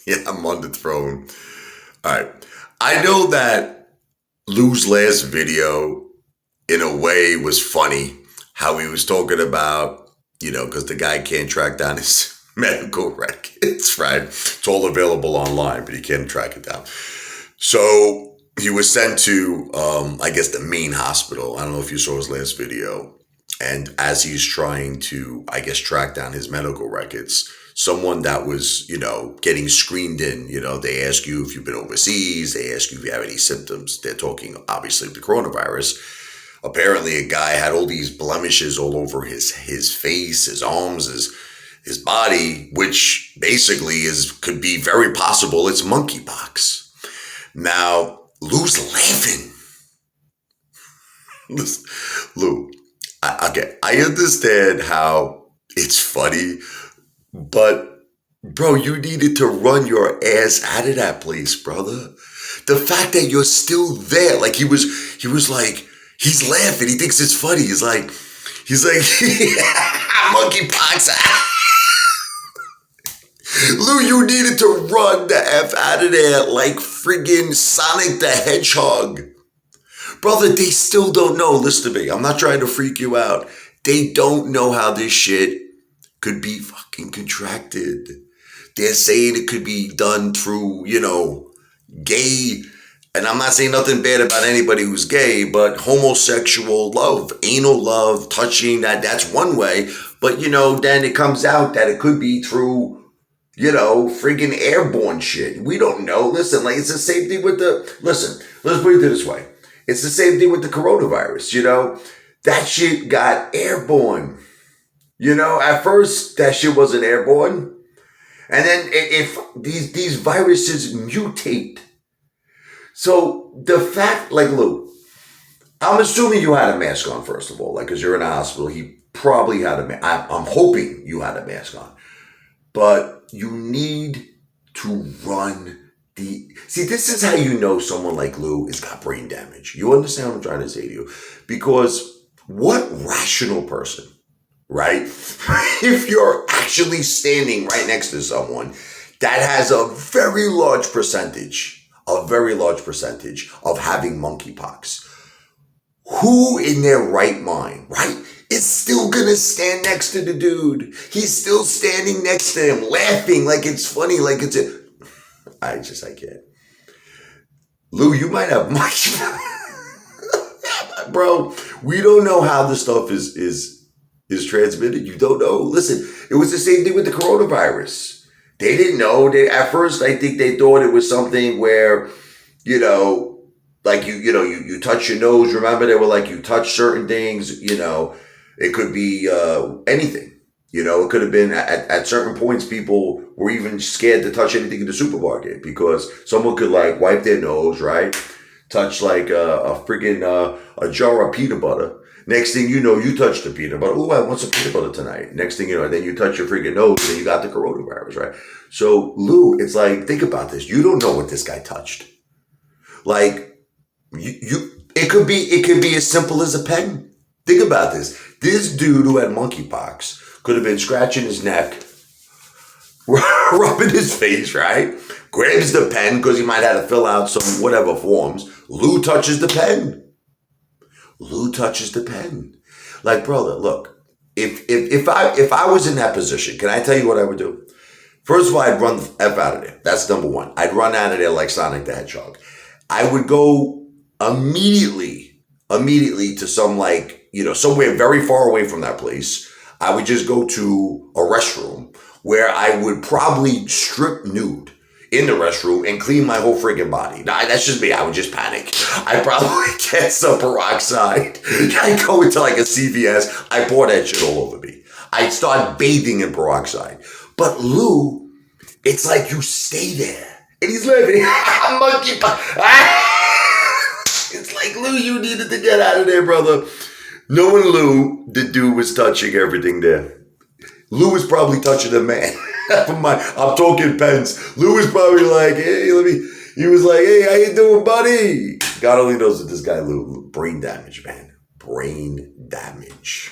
Yeah, I'm on the throne. All right. I know that Lou's last video, in a way, was funny. How he was talking about, because the guy can't track down his medical records, right? It's all available online, but he can't track it down. So he was sent to, I guess, the main hospital. I don't know if you saw his last video. And as he's trying to, I guess, track down his medical records, someone that was, getting screened in, they ask you if you've been overseas, they ask you if you have any symptoms. They're talking, obviously, the coronavirus. Apparently, a guy had all these blemishes all over his face, his arms, his body, which basically could be very possible it's monkey pox. Now, Lou's laughing. Listen, Lou, I understand how it's funny, but bro, you needed to run your ass out of that place, brother. The fact that you're still there, like he was like, he's laughing. He thinks it's funny. He's like, monkey pox. Lou, you needed to run the F out of there like friggin' Sonic the Hedgehog. Brother, they still don't know. Listen to me. I'm not trying to freak you out. They don't know how this shit could be fucking contracted. They're saying it could be done through, gay, and I'm not saying nothing bad about anybody who's gay, but homosexual love, anal love, touching, that's one way. But, then it comes out that it could be through, friggin' airborne shit. We don't know. Listen, like, it's the same thing with listen, let's put it this way. It's the same thing with the coronavirus, That shit got airborne. At first, that shit wasn't airborne. And then if these viruses mutate. So the fact, like, Lou, I'm assuming you had a mask on, first of all, like, because you're in a hospital. He probably had a mask. I'm hoping you had a mask on. But you need to run See, this is how you know someone like Lou has got brain damage. You understand what I'm trying to say to you? Because what rational person, right? If you're actually standing right next to someone that has a very large percentage of having monkeypox, who in their right mind, right, is still gonna stand next to the dude? He's still standing next to him, laughing like it's funny, like it's I can't. Lou, you might have much. Bro, we don't know how this stuff is transmitted. You don't know. Listen, it was the same thing with the coronavirus. They didn't know. At first, I think they thought it was something where, like you touch your nose. Remember, they were like, you touch certain things, it could be anything. It could have been at certain points, people were even scared to touch anything in the supermarket because someone could like wipe their nose, right? Touch like a freaking a jar of peanut butter. Next thing you know, you touch the peanut butter. Oh, I want some peanut butter tonight. Next thing you know, then you touch your freaking nose and you got the coronavirus, right? So Lou, it's like, think about this. You don't know what this guy touched. Like it could be as simple as a pen. Think about this. This dude who had monkeypox could have been scratching his neck, rubbing his face, right? Grabs the pen because he might have to fill out some whatever forms. Lou touches the pen. Like, brother, look, if I was in that position, can I tell you what I would do? First of all, I'd run the F out of there. That's number one. I'd run out of there like Sonic the Hedgehog. I would go immediately to some somewhere very far away from that place. I would just go to a restroom where I would probably strip nude in the restroom and clean my whole freaking body. Nah, that's just me. I would just panic. I'd probably get some peroxide. I'd go into like a CVS. I pour that shit all over me. I'd start bathing in peroxide. But Lou, it's like you stay there. And he's laughing. Monkey Pox. It's like, Lou, you needed to get out of there, brother. Knowing Lou, the dude was touching everything there. Lou was probably touching a man. I'm talking pens. Lou was probably like, hey, he was like, hey, how you doing, buddy? God only knows what this guy, Lou, brain damage, man. Brain damage.